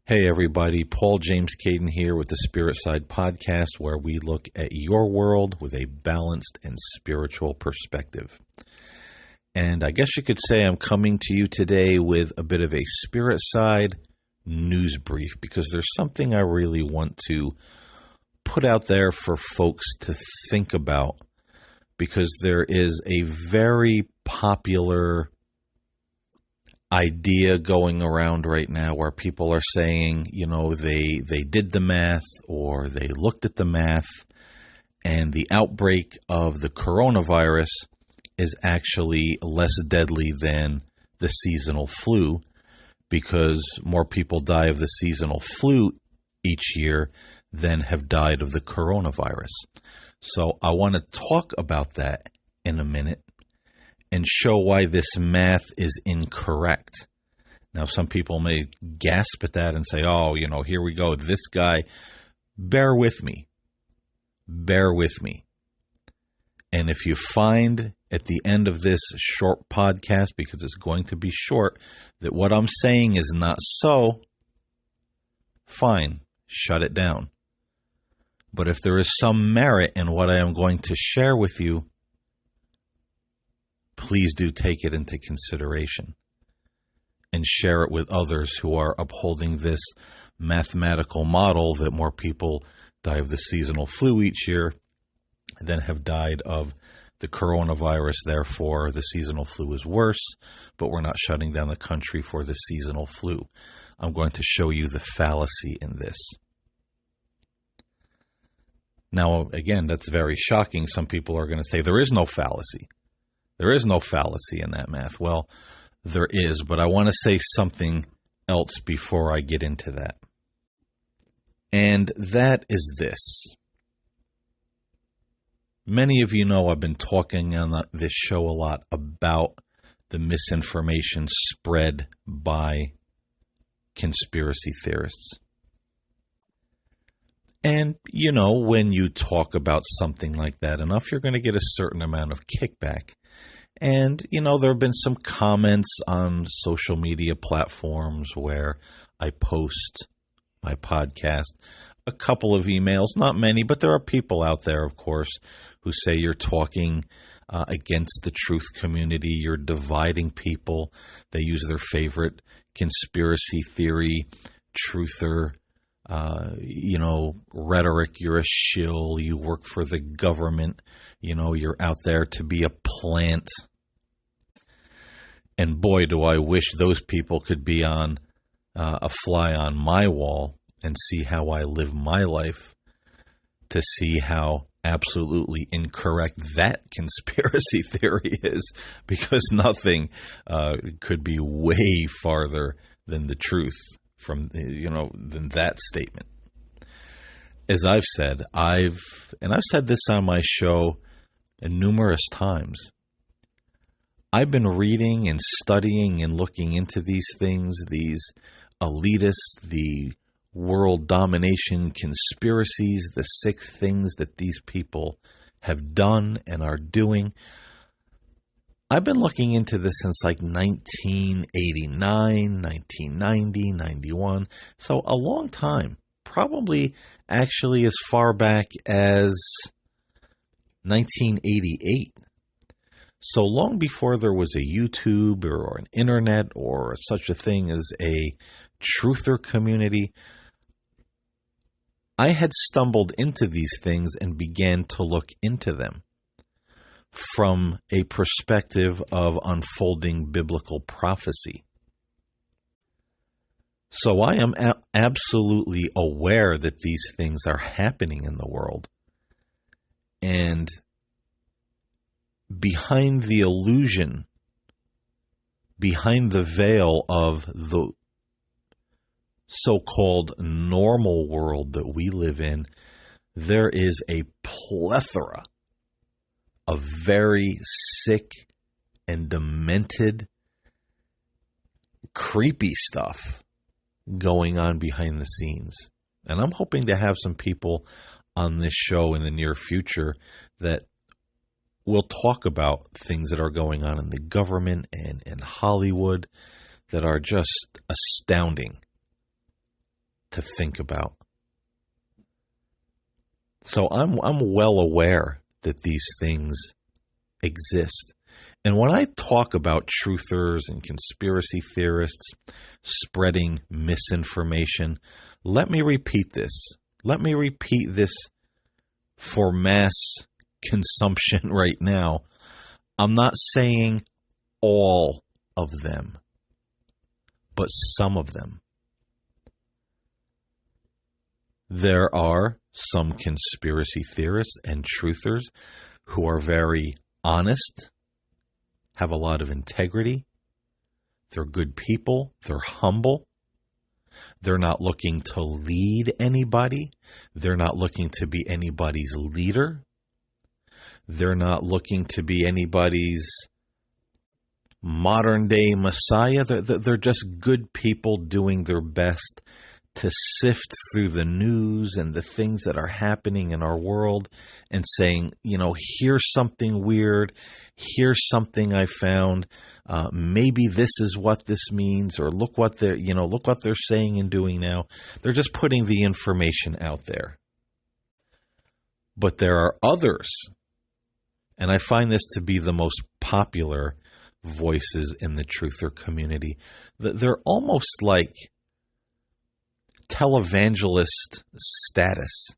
Hey everybody, Paul James Caden here with the Spirit Side Podcast, where we look at your world with a balanced and spiritual perspective. And I guess you could say I'm coming to you today with a bit of a Spirit Side news brief, because there's something I really want to put out there for folks to think about, because there is a very popular idea going around right now where people are saying, they did the math or they looked at the math, and the outbreak of the coronavirus is actually less deadly than the seasonal flu, because more people die of the seasonal flu each year than have died of the coronavirus. So I want to talk about that in a minute and show why this math is incorrect. Now, some people may gasp at that and say, here we go. This guy, bear with me. Bear with me. And if you find at the end of this short podcast, because it's going to be short, that what I'm saying is not so, fine, shut it down. But if there is some merit in what I am going to share with you, please do take it into consideration and share it with others who are upholding this mathematical model that more people die of the seasonal flu each year than have died of the coronavirus. Therefore, the seasonal flu is worse, but we're not shutting down the country for the seasonal flu. I'm going to show you the fallacy in this. Now, again, that's very shocking. Some people are going to say there is no fallacy. There is no fallacy in that math. Well, there is, but I want to say something else before I get into that. And that is this. Many of you know I've been talking on this show a lot about the misinformation spread by conspiracy theorists. And, when you talk about something like that enough, you're going to get a certain amount of kickback. And, there have been some comments on social media platforms where I post my podcast, a couple of emails, not many, but there are people out there, of course, who say you're talking against the truth community, you're dividing people. They use their favorite conspiracy theory, truther, rhetoric. You're a shill, you work for the government, you're out there to be a plant. And boy, do I wish those people could be on a fly on my wall and see how I live my life, to see how absolutely incorrect that conspiracy theory is, because nothing could be way farther than the truth from, than that statement. As I've said, I've said this on my show numerous times, I've been reading and studying and looking into these things, these elitists, the world domination conspiracies, the sick things that these people have done and are doing. I've been looking into this since like 1989, 1990, 91. So a long time, probably actually as far back as 1988. So long before there was a YouTube or an internet or such a thing as a truther community, I had stumbled into these things and began to look into them from a perspective of unfolding biblical prophecy. So I am absolutely aware that these things are happening in the world. And behind the illusion, behind the veil of the so-called normal world that we live in, there is a plethora of very sick and demented, creepy stuff going on behind the scenes. And I'm hoping to have some people on this show in the near future that will talk about things that are going on in the government and in Hollywood that are just astounding. to think about. So I'm well aware that these things exist. And when I talk about truthers and conspiracy theorists spreading misinformation, let me repeat this. Let me repeat this for mass consumption right now. I'm not saying all of them, but some of them. There are some conspiracy theorists and truthers who are very honest, have a lot of integrity. They're good people. They're humble. They're not looking to lead anybody. They're not looking to be anybody's leader. They're not looking to be anybody's modern day messiah. They're just good people doing their best to sift through the news and the things that are happening in our world and saying, here's something weird. Here's something I found. Maybe this is what this means, or look what they're saying and doing now. They're just putting the information out there. But there are others, and I find this to be the most popular voices in the truther community. They're almost like televangelist status.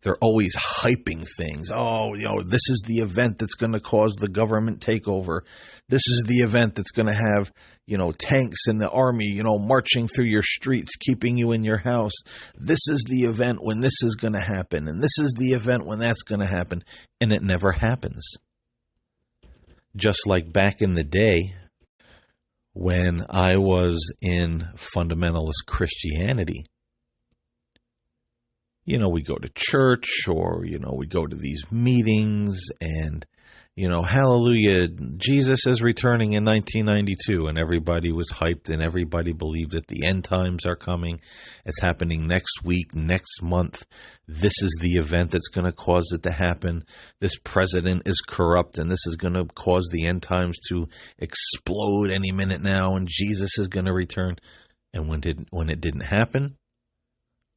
They're always hyping things. Oh, this is the event that's going to cause the government takeover. This is the event that's going to have, tanks in the army, marching through your streets, keeping you in your house. This is the event when this is going to happen. And this is the event when that's going to happen. And it never happens. Just like back in the day, when I was in fundamentalist Christianity, we go to church, or, we go to these meetings, and, hallelujah, Jesus is returning in 1992, and everybody was hyped, and everybody believed that the end times are coming. It's happening next week, next month. This is the event that's going to cause it to happen. This president is corrupt, and this is going to cause the end times to explode any minute now, and Jesus is going to return. And when it didn't happen,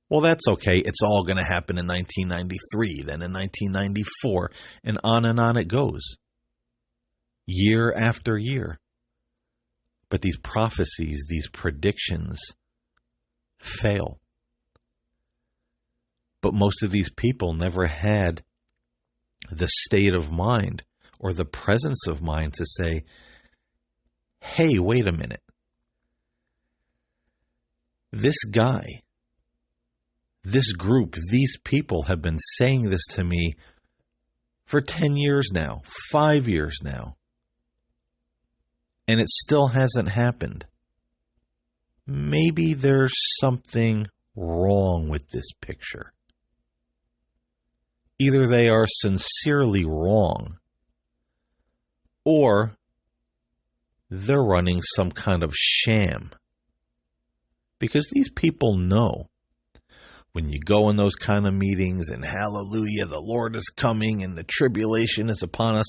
well, that's okay. It's all going to happen in 1993, then in 1994, and on it goes, year after year. But these prophecies, these predictions fail. But most of these people never had the state of mind or the presence of mind to say, hey, wait a minute. This guy, this group, these people have been saying this to me for 10 years now, 5 years now, and it still hasn't happened. Maybe there's something wrong with this picture. Either they are sincerely wrong, or they're running some kind of sham. Because these people know, when you go in those kind of meetings and hallelujah, the Lord is coming and the tribulation is upon us,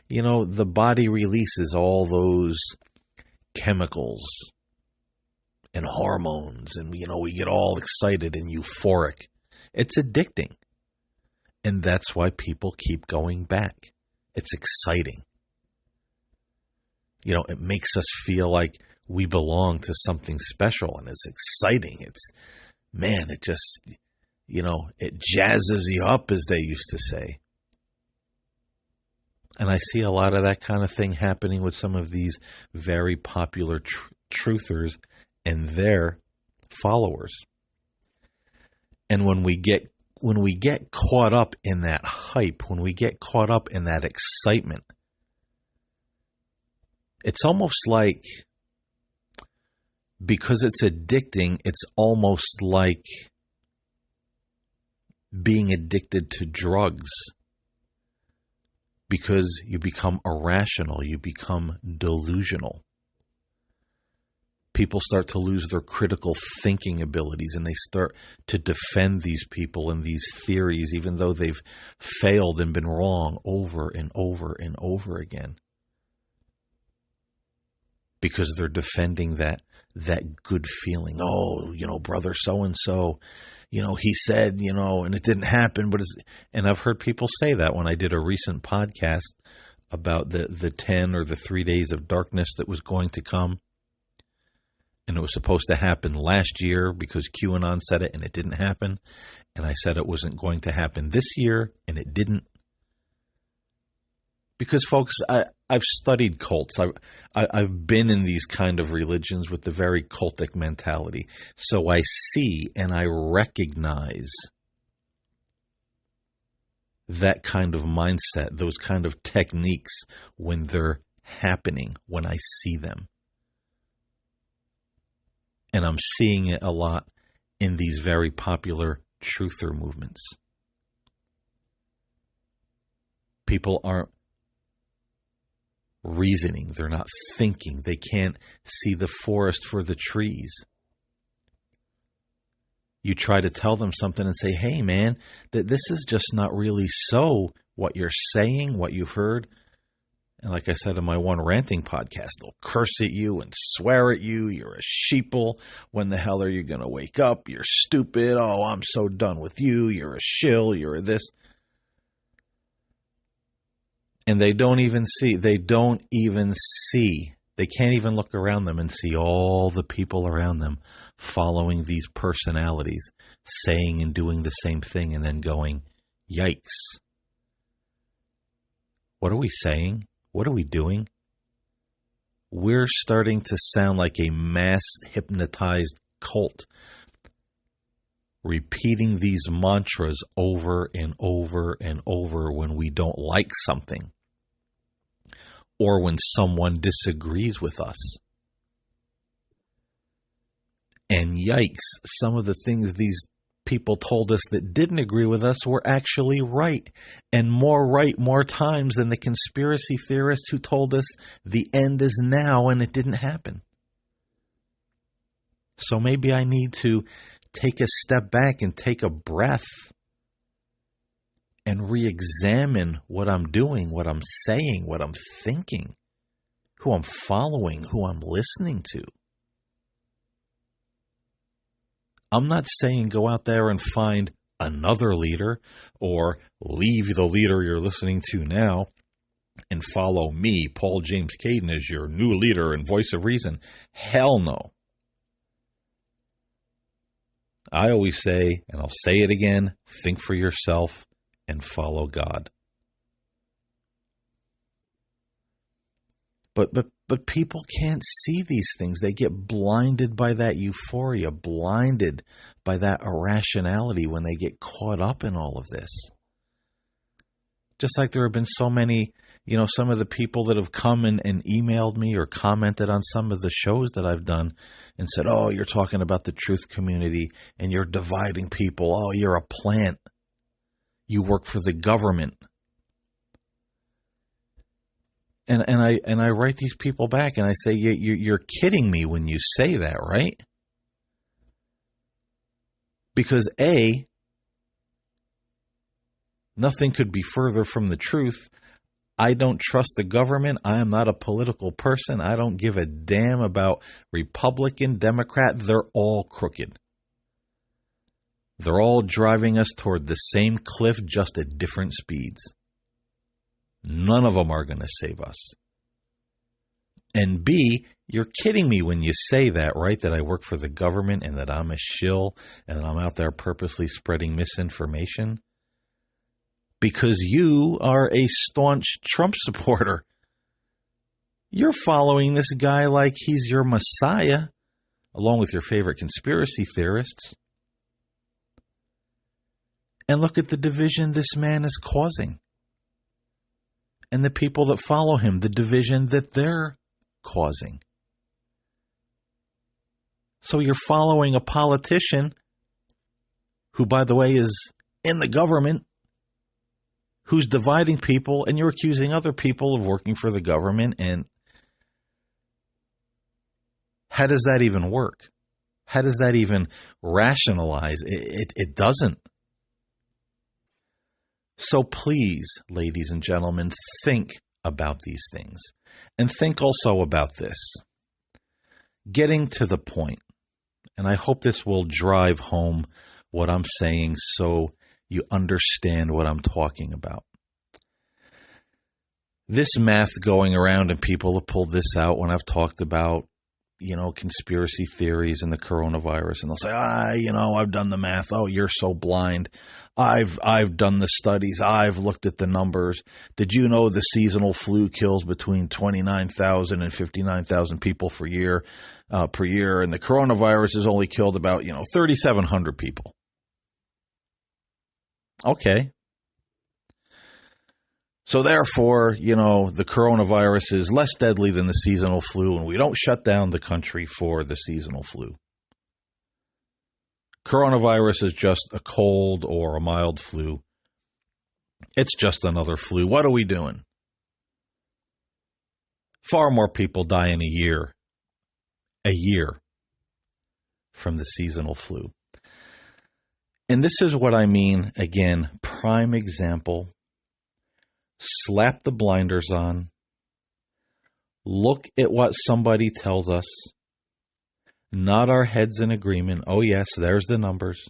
the body releases all those chemicals and hormones, and, we get all excited and euphoric. It's addicting. And that's why people keep going back. It's exciting. It makes us feel like we belong to something special, and it's exciting. It just, it jazzes you up, as they used to say. And I see a lot of that kind of thing happening with some of these very popular truthers and their followers. And when we get caught up in that hype, when we get caught up in that excitement, it's almost like, because it's addicting, it's almost like being addicted to drugs, because you become irrational, you become delusional. People start to lose their critical thinking abilities, and they start to defend these people and these theories, even though they've failed and been wrong over and over and over again. because they're defending that good feeling. Oh, brother so-and-so, he said, and it didn't happen. And I've heard people say that when I did a recent podcast about the 10 or the 3 days of darkness that was going to come. And it was supposed to happen last year because QAnon said it and it didn't happen. And I said it wasn't going to happen this year and it didn't. Because, folks, I've studied cults. I've been in these kind of religions with the very cultic mentality. So I see and I recognize that kind of mindset, those kind of techniques when they're happening, when I see them. And I'm seeing it a lot in these very popular truther movements. People aren't reasoning. They're not thinking. They can't see the forest for the trees. You try to tell them something and say, hey, man, that this is just not really so what you're saying, what you've heard. And like I said in my one ranting podcast, they'll curse at you and swear at you. You're a sheeple. When the hell are you going to wake up? You're stupid. Oh, I'm so done with you. You're a shill. You're this. And they don't even see. They can't even look around them and see all the people around them following these personalities, saying and doing the same thing and then going, yikes. What are we saying? What are we doing? We're starting to sound like a mass hypnotized cult, repeating these mantras over and over and over when we don't like something or when someone disagrees with us. And yikes, some of the things these people told us that didn't agree with us were actually right, and more times than the conspiracy theorists who told us the end is now and it didn't happen. So maybe I need to take a step back and take a breath and re-examine what I'm doing, what I'm saying, what I'm thinking, who I'm following, who I'm listening to. I'm not saying go out there and find another leader or leave the leader you're listening to now and follow me, Paul James Caden, as your new leader and voice of reason. Hell no. I always say, and I'll say it again, think for yourself and follow God. But people can't see these things. They get blinded by that euphoria, blinded by that irrationality when they get caught up in all of this. Just like there have been so many, some of the people that have come and emailed me or commented on some of the shows that I've done and said, oh, you're talking about the truth community and you're dividing people. Oh, you're a plant. You work for the government. And I write these people back and I say, you're kidding me when you say that, right? Because A, nothing could be further from the truth. I don't trust the government. I am not a political person. I don't give a damn about Republican, Democrat. They're all crooked. They're all driving us toward the same cliff, just at different speeds. None of them are going to save us. And B, you're kidding me when you say that, right? That I work for the government and that I'm a shill and that I'm out there purposely spreading misinformation. Because you are a staunch Trump supporter. You're following this guy like he's your messiah, along with your favorite conspiracy theorists. And look at the division this man is causing. And the people that follow him, the division that they're causing. So you're following a politician who, by the way, is in the government, who's dividing people, and you're accusing other people of working for the government. And how does that even work? How does that even rationalize? It doesn't. So please, ladies and gentlemen, think about these things. And think also about this. Getting to the point, and I hope this will drive home what I'm saying so you understand what I'm talking about. This math going around, and people have pulled this out when I've talked about, conspiracy theories and the coronavirus, and they'll say, I've done the math. Oh, you're so blind. I've done the studies. I've looked at the numbers. Did you know the seasonal flu kills between 29,000 and 59,000 people per year, and the coronavirus has only killed about, 3,700 people. Okay. So therefore, the coronavirus is less deadly than the seasonal flu, and we don't shut down the country for the seasonal flu. Coronavirus is just a cold or a mild flu. It's just another flu. What are we doing? Far more people die in a year from the seasonal flu. And this is what I mean, again, prime example. Slap the blinders on. Look at what somebody tells us. Nod our heads in agreement. Oh, yes, there's the numbers.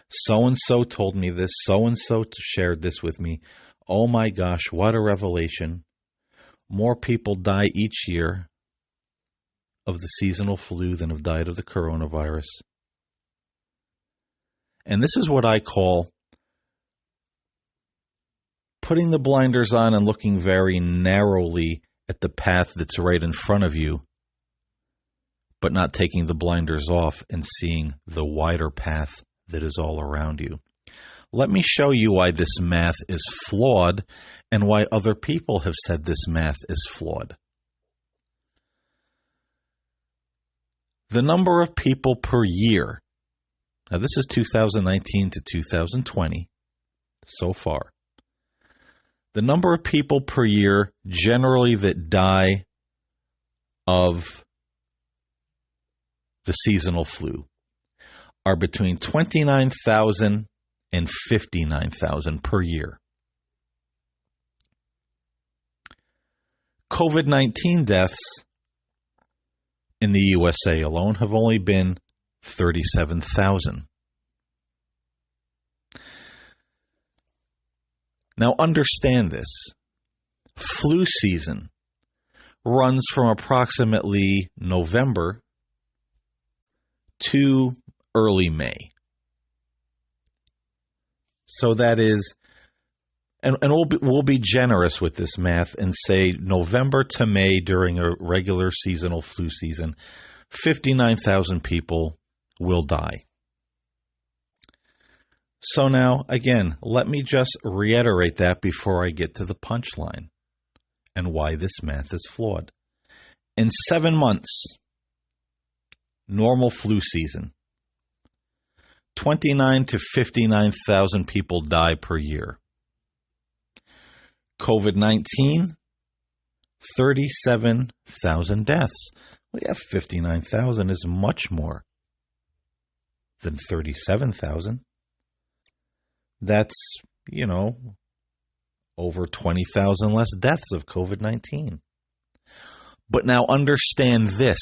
So-and-so told me this. So-and-so shared this with me. Oh, my gosh, what a revelation. More people die each year of the seasonal flu than have died of the coronavirus. And this is what I call putting the blinders on and looking very narrowly at the path that's right in front of you, but not taking the blinders off and seeing the wider path that is all around you. Let me show you why this math is flawed and why other people have said this math is flawed. The number of people per year, now this is 2019 to 2020 so far. The number of people per year generally that die of the seasonal flu are between 29,000 and 59,000 per year. COVID-19 deaths in the USA alone have only been 37,000. Now understand this. Flu season runs from approximately November to early May. So that is, and we'll be generous with this math and say November to May during a regular seasonal flu season, 59,000 people will die. So now, again, let me just reiterate that before I get to the punchline and why this math is flawed. In 7 months, normal flu season, 29 to 59,000 people die per year. COVID-19, 37,000 deaths. Well, yeah, 59,000 is much more than 37,000. That's, over 20,000 less deaths of COVID-19. But now understand this.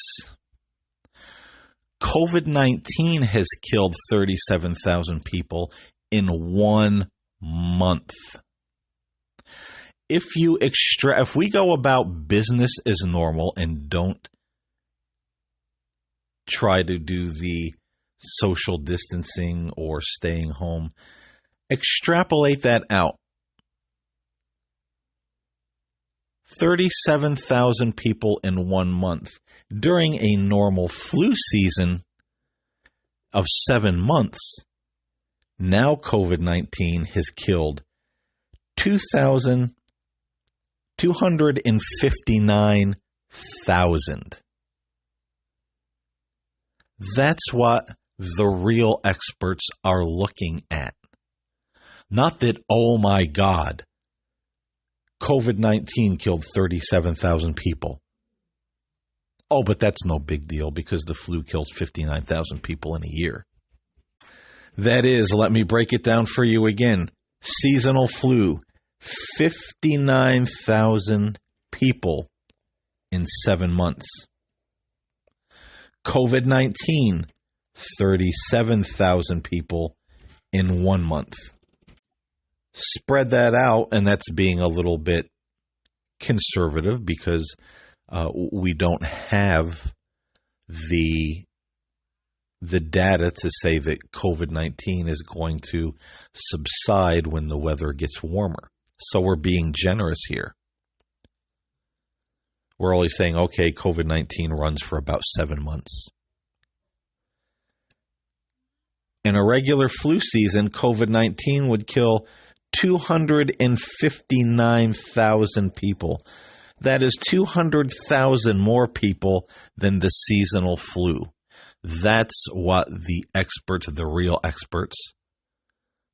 COVID-19 has killed 37,000 people in 1 month. If we go about business as normal and don't try to do the social distancing or staying home, extrapolate that out. 37,000 people in 1 month. During a normal flu season of 7 months, now COVID-19 has killed 259,000. That's what the real experts are looking at. Not that, oh my God, COVID-19 killed 37,000 people. Oh, but that's no big deal because the flu kills 59,000 people in a year. That is, let me break it down for you again. Seasonal flu, 59,000 people in 7 months. COVID-19, 37,000 people in 1 month. Spread that out, and that's being a little bit conservative because we don't have the data to say that COVID-19 is going to subside when the weather gets warmer. So we're being generous here. We're only saying, okay, COVID-19 runs for about 7 months. In a regular flu season, COVID-19 would kill 259,000 people. That is 200,000 more people than the seasonal flu. That's what the experts, the real experts,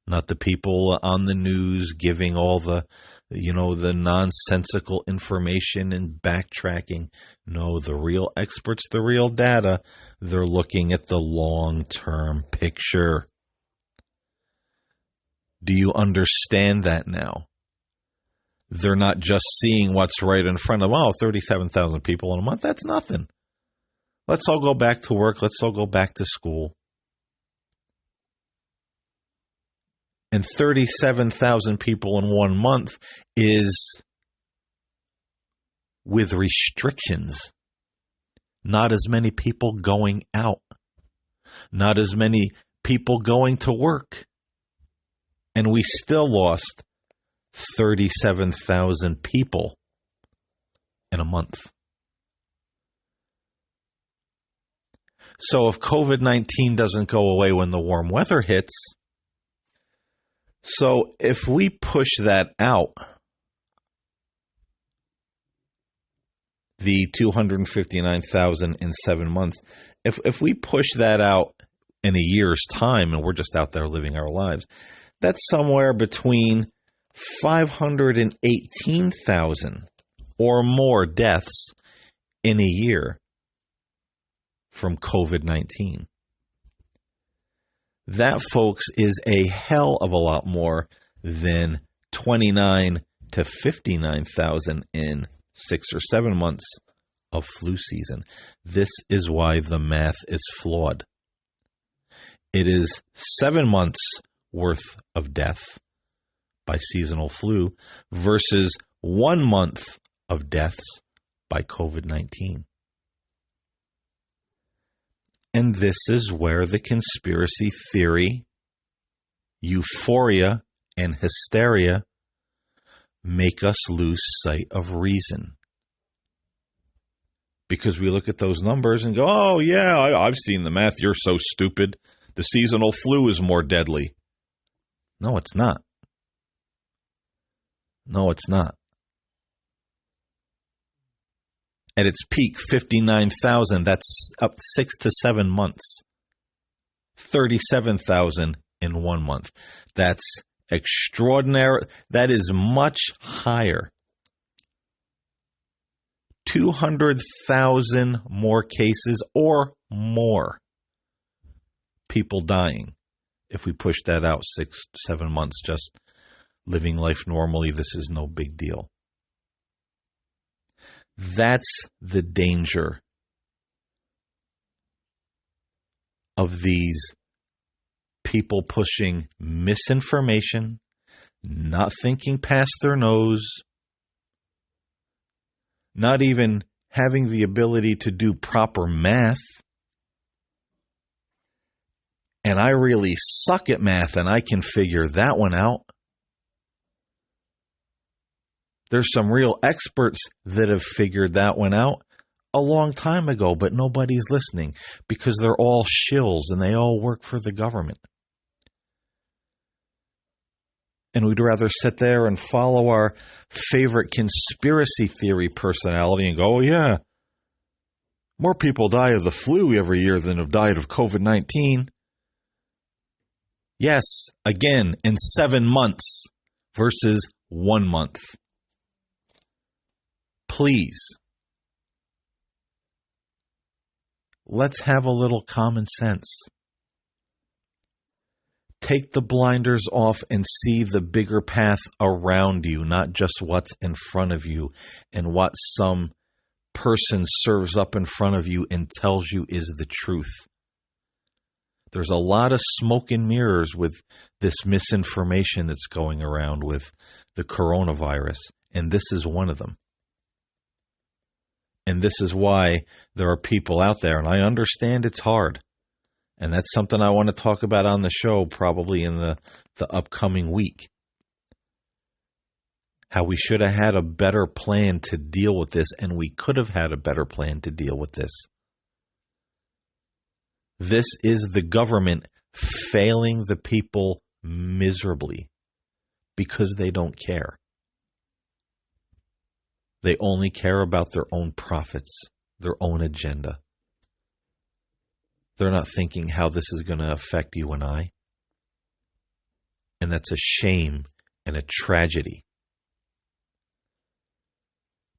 not the people on the news giving all the nonsensical information and backtracking. No, the real experts, the real data, they're looking at the long-term picture. Do you understand that now? They're not just seeing what's right in front of them. 37,000 people in a month, that's nothing. Let's all go back to work. Let's all go back to school. And 37,000 people in 1 month is with restrictions. Not as many people going out. Not as many people going to work. And we still lost 37,000 people in a month. So if COVID-19 doesn't go away when the warm weather hits, so if we push that out, the 259,000 in 7 months, if we push that out in a year's time and we're just out there living our lives, that's somewhere between 518,000 or more deaths in a year from COVID-19. That, folks, is a hell of a lot more than 29 to 59,000 in 6 or 7 months of flu season. This is why the math is flawed. It is 7 months worth of death by seasonal flu versus 1 month of deaths by COVID-19. And this is where the conspiracy theory, euphoria, and hysteria make us lose sight of reason. Because we look at those numbers and go, oh, yeah, I've seen the math. You're so stupid. The seasonal flu is more deadly. No, it's not. No, it's not. At its peak, 59,000, that's up 6 to 7 months. 37,000 in 1 month. That's extraordinary. That is much higher. 200,000 more cases or more people dying. If we push that out 6, 7 months, just living life normally, this is no big deal. That's the danger of these people pushing misinformation, not thinking past their nose, not even having the ability to do proper math. And I really suck at math, and I can figure that one out. There's some real experts that have figured that one out a long time ago, but nobody's listening because they're all shills and they all work for the government. And we'd rather sit there and follow our favorite conspiracy theory personality and go, oh, yeah, more people die of the flu every year than have died of COVID-19. Yes, again, in 7 months versus 1 month. Please, let's have a little common sense. Take the blinders off and see the bigger path around you, not just what's in front of you and what some person serves up in front of you and tells you is the truth. There's a lot of smoke and mirrors with this misinformation that's going around with the coronavirus, and this is one of them. And this is why there are people out there, and I understand it's hard. And that's something I want to talk about on the show probably in the upcoming week. How we should have had a better plan to deal with this, and we could have had a better plan to deal with this. This is the government failing the people miserably because they don't care. They only care about their own profits, their own agenda. They're not thinking how this is going to affect you and I. And that's a shame and a tragedy.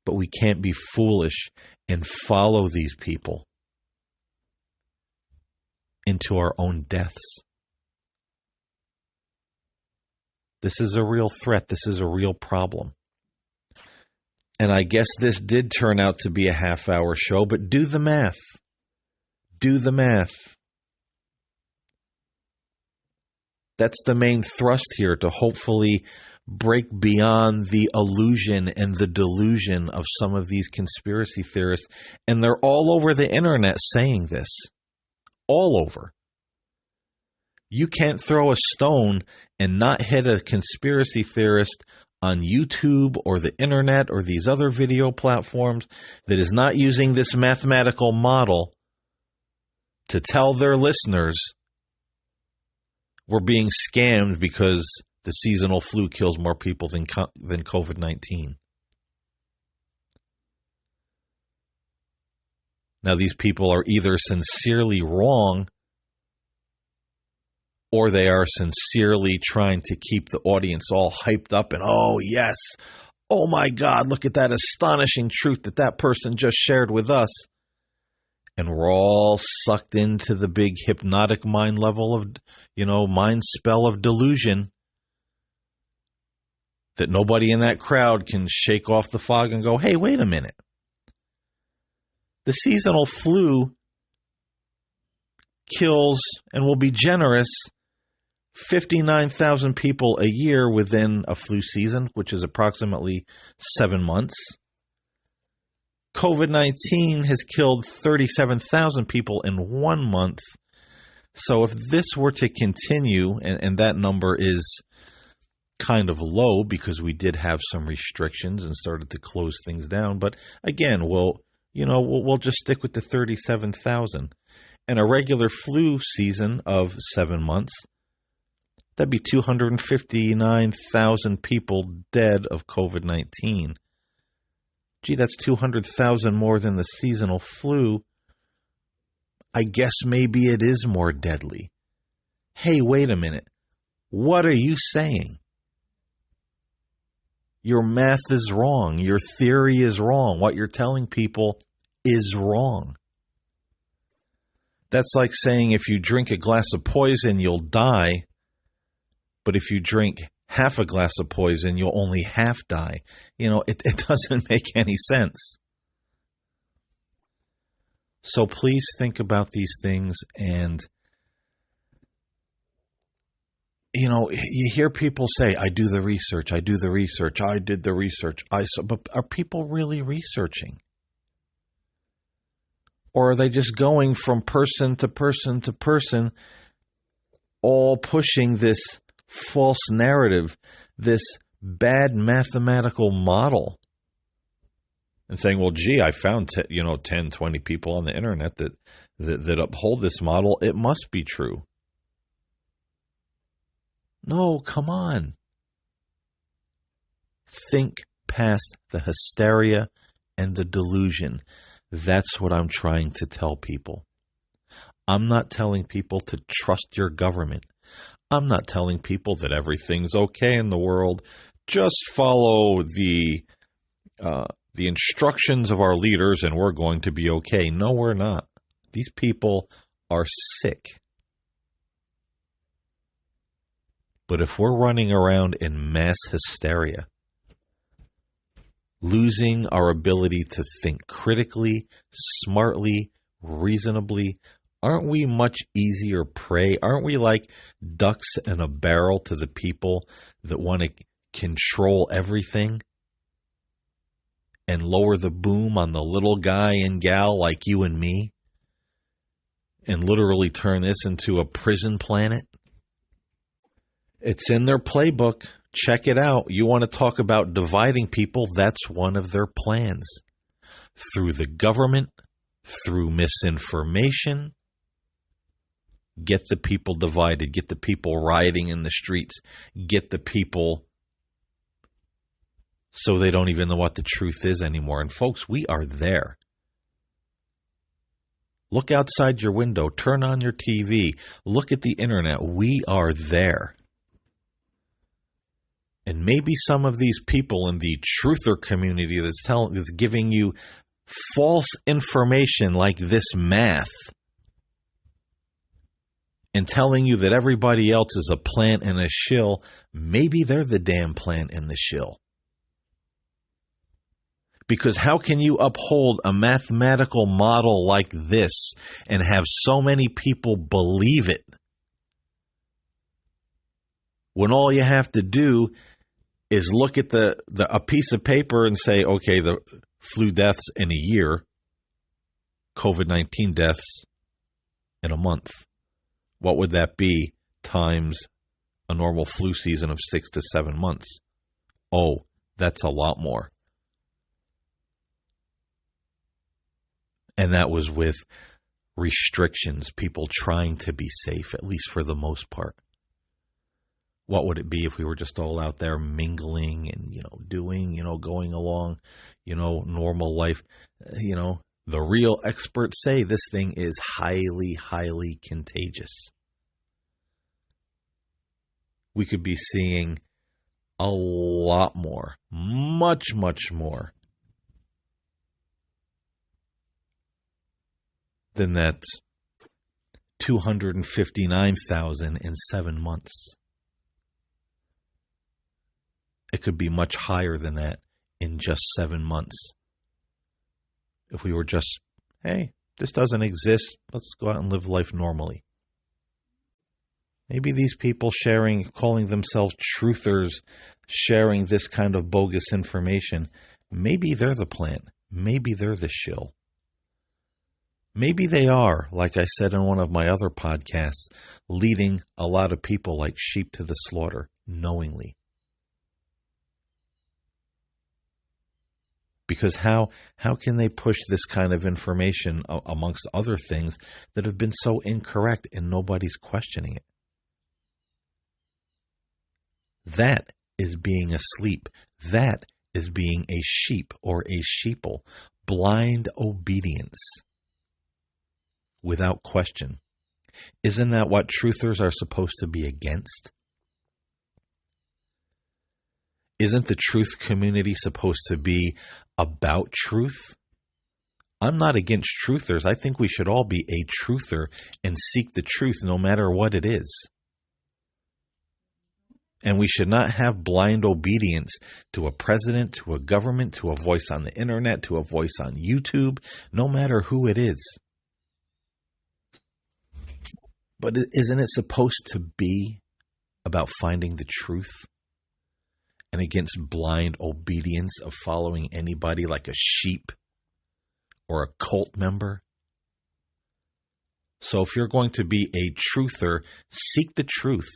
But we can't be foolish and follow these people into our own deaths. This is a real threat. This is a real problem. And I guess this did turn out to be a half-hour show, but do the math. Do the math. That's the main thrust here, to hopefully break beyond the illusion and the delusion of some of these conspiracy theorists. And they're all over the internet saying this. All over. You can't throw a stone and not hit a conspiracy theorist on YouTube or the internet or these other video platforms that is not using this mathematical model to tell their listeners we're being scammed because the seasonal flu kills more people than COVID-19. Now, these people are either sincerely wrong or they are sincerely trying to keep the audience all hyped up and, oh, yes, oh, my God, look at that astonishing truth that person just shared with us. And we're all sucked into the big hypnotic mind level of, mind spell of delusion that nobody in that crowd can shake off the fog and go, hey, wait a minute. The seasonal flu kills, and will be generous, 59,000 people a year within a flu season, which is approximately 7 months. COVID-19 has killed 37,000 people in 1 month. So if this were to continue, and that number is kind of low because we did have some restrictions and started to close things down. But again, we'll just stick with the 37,000. And a regular flu season of 7 months, that'd be 259,000 people dead of COVID-19. Gee, that's 200,000 more than the seasonal flu. I guess maybe it is more deadly. Hey, wait a minute. What are you saying? Your math is wrong. Your theory is wrong. What you're telling people is wrong. That's like saying if you drink a glass of poison, you'll die. But if you drink half a glass of poison, you'll only half die. It doesn't make any sense. So please think about these things. And, you hear people say, I do the research, I did the research. But are people really researching? Or are they just going from person to person to person, all pushing this false narrative, this bad mathematical model, and saying, well, gee, I found 10, 20 people on the internet that uphold this model. It must be true. No, come on. Think past the hysteria and the delusion. That's what I'm trying to tell people. I'm not telling people to trust your government. I'm not telling people that everything's okay in the world. Just follow the instructions of our leaders and we're going to be okay. No, we're not. These people are sick. But if we're running around in mass hysteria, losing our ability to think critically, smartly, reasonably. Aren't we much easier prey? Aren't we like ducks in a barrel to the people that want to control everything and lower the boom on the little guy and gal like you and me and literally turn this into a prison planet? It's in their playbook. Check it out. You want to talk about dividing people? That's one of their plans. Through the government, through misinformation, get the people divided, get the people rioting in the streets, get the people so they don't even know what the truth is anymore. And folks, we are there. Look outside your window, turn on your TV, look at the internet. We are there. And maybe some of these people in the truther community that's giving you false information like this math and telling you that everybody else is a plant and a shill, maybe they're the damn plant and the shill. Because how can you uphold a mathematical model like this and have so many people believe it when all you have to do is look at a piece of paper and say, okay, the flu deaths in a year, COVID-19 deaths in a month. What would that be times a normal flu season of 6 to 7 months? Oh, that's a lot more. And that was with restrictions, people trying to be safe, at least for the most part. What would it be if we were just all out there mingling and, doing, going along, normal life? The real experts say this thing is highly, highly contagious. We could be seeing a lot more, much, much more than that 259,000 in 7 months. It could be much higher than that in just 7 months. If we were just, hey, this doesn't exist, let's go out and live life normally. Maybe these people calling themselves truthers, sharing this kind of bogus information, maybe they're the plant. Maybe they're the shill. Maybe they are, like I said in one of my other podcasts, leading a lot of people like sheep to the slaughter knowingly. Because how can they push this kind of information amongst other things that have been so incorrect and nobody's questioning it? That is being asleep. That is being a sheep or a sheeple. Blind obedience. Without question. Isn't that what truthers are supposed to be against? Isn't the truth community supposed to be about truth? I'm not against truthers. I think we should all be a truther and seek the truth no matter what it is. And we should not have blind obedience to a president, to a government, to a voice on the internet, to a voice on YouTube, no matter who it is. But isn't it supposed to be about finding the truth? And against blind obedience of following anybody like a sheep or a cult member? So if you're going to be a truther, seek the truth.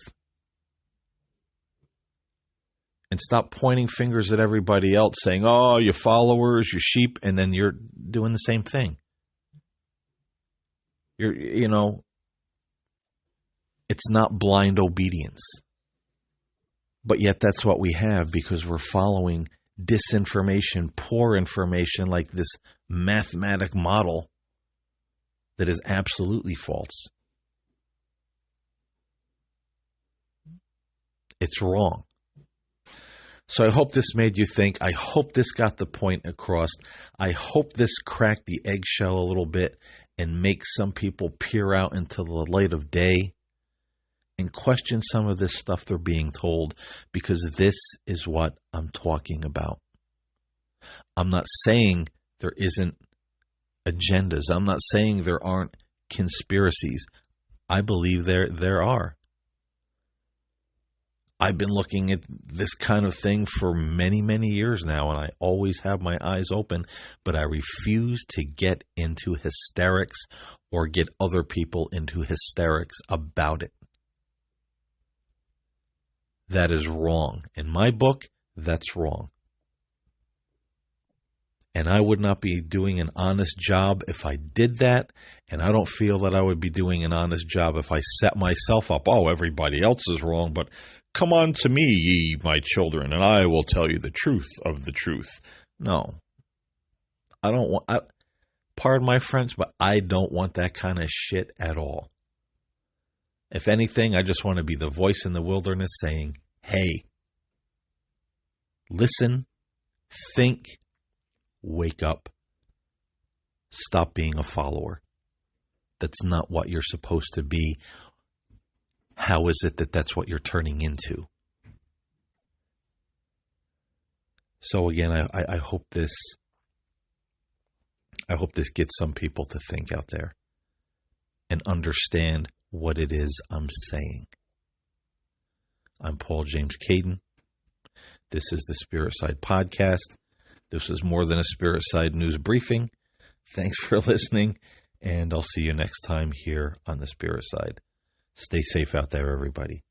And stop pointing fingers at everybody else saying, oh, your followers, your sheep, and then you're doing the same thing. It's not blind obedience. But yet that's what we have because we're following disinformation, poor information like this mathematic model that is absolutely false. It's wrong. So I hope this made you think. I hope this got the point across. I hope this cracked the eggshell a little bit and makes some people peer out into the light of day and question some of this stuff they're being told, because this is what I'm talking about. I'm not saying there isn't agendas. I'm not saying there aren't conspiracies. I believe there are. I've been looking at this kind of thing for many, many years now, and I always have my eyes open, but I refuse to get into hysterics or get other people into hysterics about it. That is wrong. In my book, that's wrong. And I would not be doing an honest job if I did that. And I don't feel that I would be doing an honest job if I set myself up. Oh, everybody else is wrong, but come on to me, ye my children, and I will tell you the truth of the truth. No. I don't want, pardon my French, but I don't want that kind of shit at all. If anything, I just want to be the voice in the wilderness saying, hey, listen, think, wake up. Stop being a follower. That's not what you're supposed to be. How is it that that's what you're turning into? So again, I hope this gets some people to think out there and understand what it is I'm saying. I'm Paul James Caden. This is the Spirit Side Podcast. This is More Than a Spirit Side News Briefing. Thanks for listening, and I'll see you next time here on the Spirit Side. Stay safe out there, everybody.